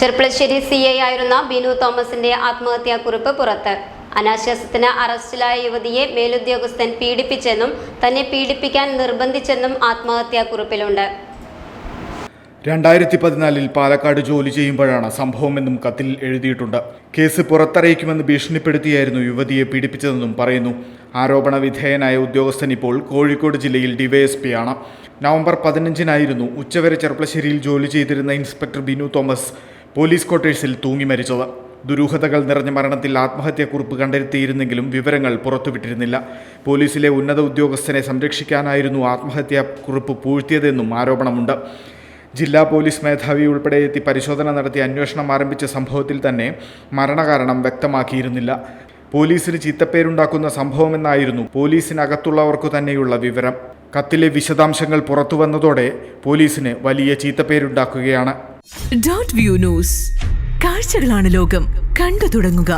Cherpulassery CI ആയിരുന്ന ബിനു തോമസിന്റെ ആത്മഹത്യാക്കുറിപ്പ് പുറത്ത്. അനാശാസ്യത്തിന് അറസ്റ്റിലായ യുവതിയെ മേലുദ്യോഗസ്ഥൻ പീഡിപ്പിച്ചെന്നും തന്നെ പീഡിപ്പിക്കാൻ നിർബന്ധിച്ചെന്നും ആത്മഹത്യാക്കുറിപ്പിലുണ്ട്. 2014 പാലക്കാട് ജോലി ചെയ്യുമ്പോഴാണ് സംഭവമെന്നും കത്തിൽ എഴുതിയിട്ടുണ്ട്. കേസ് പുറത്തറിയിക്കുമെന്ന് ഭീഷണിപ്പെടുത്തിയായിരുന്നു യുവതിയെ പീഡിപ്പിച്ചതെന്നും പറയുന്നു. ആരോപണ വിധേയനായ ഉദ്യോഗസ്ഥൻ ഇപ്പോൾ കോഴിക്കോട് ജില്ലയിൽ ഡിവൈഎസ്പിയാണ്. നവംബർ 15-നായിരുന്നു ഉച്ചവരെ ചെർപ്പളശ്ശേരിയിൽ ജോലി ചെയ്തിരുന്ന ഇൻസ്പെക്ടർ ബിനു തോമസ് പോലീസ് ക്വാർട്ടേഴ്സിൽ തൂങ്ങി മരിച്ചത്. ദുരൂഹതകൾ നിറഞ്ഞ മരണത്തിൽ ആത്മഹത്യാക്കുറിപ്പ് കണ്ടെത്തിയിരുന്നെങ്കിലും വിവരങ്ങൾ പുറത്തുവിട്ടിരുന്നില്ല. പോലീസിലെ ഉന്നത ഉദ്യോഗസ്ഥനെ സംരക്ഷിക്കാനായിരുന്നു ആത്മഹത്യാക്കുറിപ്പ് പൂഴ്ത്തിയതെന്നും ആരോപണമുണ്ട്. ജില്ലാ പോലീസ് മേധാവി ഉൾപ്പെടെ എത്തി പരിശോധന നടത്തി അന്വേഷണം ആരംഭിച്ച സംഭവത്തിൽ തന്നെ മരണകാരണം വ്യക്തമാക്കിയിരുന്നില്ല. പോലീസിന് ചീത്തപ്പേരുണ്ടാക്കുന്ന സംഭവമെന്നായിരുന്നു പോലീസിനകത്തുള്ളവർക്കു തന്നെയുള്ള വിവരം. കത്തിലെ വിശദാംശങ്ങൾ പുറത്തുവന്നതോടെ പോലീസിന് വലിയ ചീത്തപ്പേരുണ്ടാക്കുകയാണ്. കാഴ്ചകളാണ് ലോകം, കണ്ടു തുടങ്ങുക.